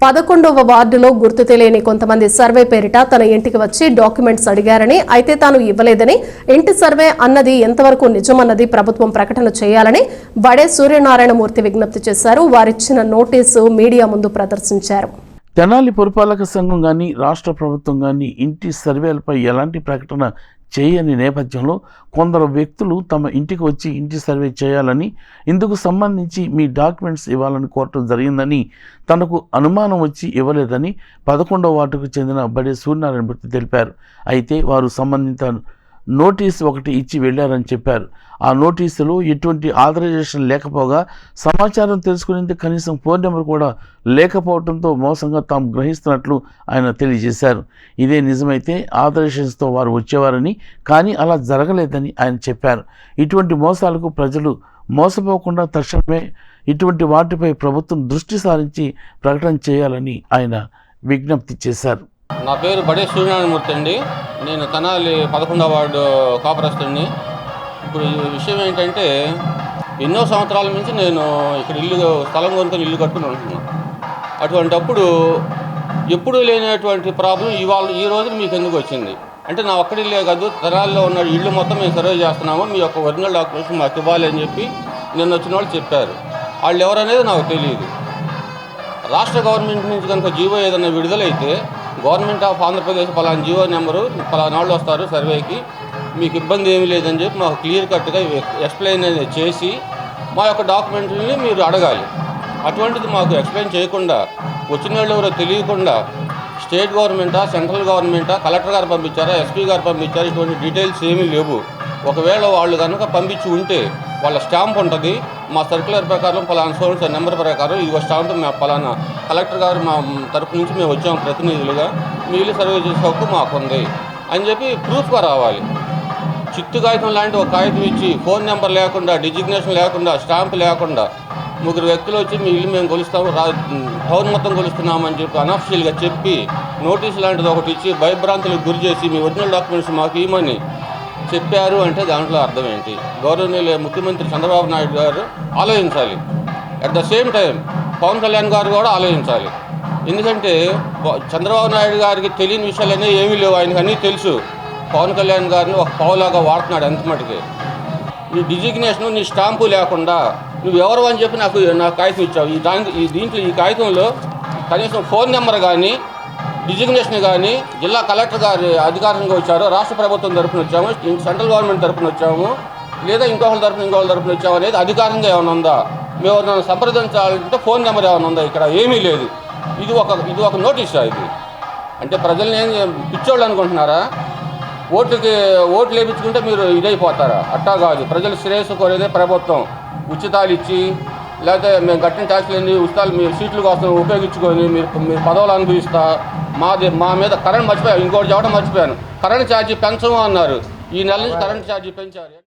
11వ వార్డులో గుర్తు తెలియని కొంతమంది సర్వే పేరిట తన ఇంటికి వచ్చి డాక్యుమెంట్స్ అడిగారని, అయితే తాను ఇవ్వలేదని, ఇంటి సర్వే అన్నది ఎంతవరకు నిజమన్నది ప్రభుత్వం ప్రకటన చేయాలని బడే సూర్యనారాయణమూర్తి విజ్ఞప్తి చేశారు. వారిచ్చిన నోటీసు మీడియా ముందు ప్రదర్శించారు. తెనాలి పురపాలక సంఘం కానీ రాష్ట్ర ప్రభుత్వం కానీ ఇంటి సర్వేలపై ఎలాంటి ప్రకటన చేయని నేపథ్యంలో కొందరు వ్యక్తులు తమ ఇంటికి వచ్చి ఇంటి సర్వే చేయాలని, ఇందుకు సంబంధించి మీ డాక్యుమెంట్స్ ఇవ్వాలని కోరటం జరిగిందని, తనకు అనుమానం వచ్చి ఇవ్వలేదని 11వ వార్డుకు చెందిన బడే సూర్యనారాయణమూర్తి తెలిపారు. అయితే వారు సంబంధిత నోటీసు ఒకటి ఇచ్చి వెళ్లారని చెప్పారు. ఆ నోటీసులో ఎటువంటి ఆథరైజేషన్ లేకపోగా, సమాచారం తెలుసుకునేందుకు కనీసం ఫోన్ నెంబర్ కూడా లేకపోవడంతో మోసంగా తాము గ్రహిస్తున్నట్లు ఆయన తెలియజేశారు. ఇదే నిజమైతే ఆథరైజేషన్స్తో వారు వచ్చేవారని, కానీ అలా జరగలేదని ఆయన చెప్పారు. ఇటువంటి మోసాలకు ప్రజలు మోసపోకుండా తక్షణమే ఇటువంటి వాటిపై ప్రభుత్వం దృష్టి సారించి ప్రకటన చేయాలని ఆయన విజ్ఞప్తి చేశారు. నా పేరు బడే సూర్యనారాయణమూర్తి అండి. నేను తెనాలి 11వ వార్డు కాపురస్తుడిని. ఇప్పుడు ఈ విషయం ఏంటంటే, ఎన్నో సంవత్సరాల నుంచి నేను ఇక్కడ స్థలం కొనుక్కొని ఇల్లు కట్టుకుని ఉంటున్నాను. అటువంటప్పుడు ఎప్పుడూ లేనటువంటి ప్రాబ్లం ఈ రోజు మీకు ఎందుకు వచ్చింది అంటే, నా ఒక్కడిల్లే కాదు, తెనాలిలో ఉన్న ఇల్లు మొత్తం మేము సర్వే చేస్తున్నాము, మీ యొక్క ఒరిజినల్ డాక్యుమెంట్స్ మాకు ఇవ్వాలి అని చెప్పి నిన్న వచ్చిన వాళ్ళు చెప్పారు. వాళ్ళు ఎవరనేది నాకు తెలియదు. రాష్ట్ర గవర్నమెంట్ నుంచి కనుక జీవో ఏదైనా విడుదలైతే, గవర్నమెంట్ ఆఫ్ ఆంధ్రప్రదేశ్ పలానా జీవో నెంబరు పలానా వాళ్ళు వస్తారు సర్వేకి, మీకు ఇబ్బంది ఏమీ లేదని చెప్పి మాకు క్లియర్ కట్గా ఎక్స్ప్లెయిన్ అనేది చేసి మా యొక్క డాక్యుమెంట్ని మీరు అడగాలి. అటువంటిది మాకు ఎక్స్ప్లెయిన్ చేయకుండా, వచ్చిన వాళ్ళు ఎవరో తెలియకుండా, స్టేట్ గవర్నమెంటా, సెంట్రల్ గవర్నమెంటా, కలెక్టర్ గారు పంపించారా, ఎస్పీ గారు పంపించారా, ఇటువంటి డీటెయిల్స్ ఏమీ లేవు. ఒకవేళ వాళ్ళు కనుక పంపించి ఉంటే వాళ్ళ స్టాంప్ ఉంటుంది, మా సర్క్యులర్ ప్రకారం పలానా సోర్స్ నెంబర్ ప్రకారం ఇదిగో స్టాంప్ పలానా కలెక్టర్ గారు మా తరపు నుంచి మేము వచ్చాము ప్రతినిధులుగా, మీ ఇల్లు సర్వే చేసే హక్కు మాకుంది అని చెప్పి ప్రూఫ్గా రావాలి. చిత్తు కాగితం లాంటి ఒక కాగితం ఇచ్చి ఫోన్ నెంబర్ లేకుండా, డిజిగ్నేషన్ లేకుండా, స్టాంప్ లేకుండా 3 వ్యక్తులు వచ్చి మీ ఇల్లు మేము కొలుస్తాము, టౌన్ మొత్తం కొలుస్తున్నామని చెప్పి అనఫిషియల్గా చెప్పి నోటీసు లాంటిది ఒకటి ఇచ్చి భయభ్రాంతులకు గురి చేసి మీ ఒరిజినల్ డాక్యుమెంట్స్ మాకు ఇవ్వమని చెప్పారు అంటే దాంట్లో అర్థం ఏంటి? గౌరవనీయులు ముఖ్యమంత్రి చంద్రబాబు నాయుడు గారు ఆలోచించాలి. At the same time Pavan Kalyan గారు కూడా ఆలోచించాలి. ఎందుకంటే చంద్రబాబు నాయుడు గారికి తెలియని విషయాలనే ఏమీ లేవు, ఆయనకు అన్నీ తెలుసు. పవన్ కళ్యాణ్ గారిని ఒక పావులాగా వాడుతున్నాడు ఎంత మటుకి. నీ డిజిగ్నేషను, నీ స్టాంపు లేకుండా నువ్వు ఎవరు అని చెప్పి నాకు కాగితం ఇచ్చావు. దీంట్లో ఈ కాగితంలో కనీసం ఫోన్ నెంబర్ కానీ, డిజిగ్నేషన్ కానీ, జిల్లా కలెక్టర్ గారు అధికారికంగా వచ్చారు, రాష్ట్ర ప్రభుత్వం తరఫున వచ్చాము, సెంట్రల్ గవర్నమెంట్ తరఫున వచ్చాము, లేదా ఇంకొకరి తరఫున వచ్చాము అనేది అధికారంగా ఏమైనా ఉందా? మేము నన్ను సంప్రదించాలంటే ఫోన్ నెంబర్ ఏమైనా ఉందా? ఇక్కడ ఏమీ లేదు. ఇది ఒక నోటీసా? ఇది అంటే ప్రజల్ని ఏం పిచ్చోళ్ళు అనుకుంటున్నారా? ఓట్లు వేయించుకుంటే మీరు ఇదైపోతారా? అట్టా కాదు. ప్రజల శ్రేయస్సు కోరేదే ప్రభుత్వం. ఉచితాలు ఇచ్చి, లేకపోతే మేము కట్టిన ట్యాక్స్లు ఉచితాలు మీ సీట్ల కోసం ఉపయోగించుకొని మీరు పదవులు అనుభవిస్తా, మా మీద కరెంట్ మర్చిపోయాను. ఇంకోటి చెప్పడం మర్చిపోయాను, కరెంట్ ఛార్జీ పెంచము అన్నారు. ఈ నెల నుంచి కరెంట్ ఛార్జీ పెంచారు.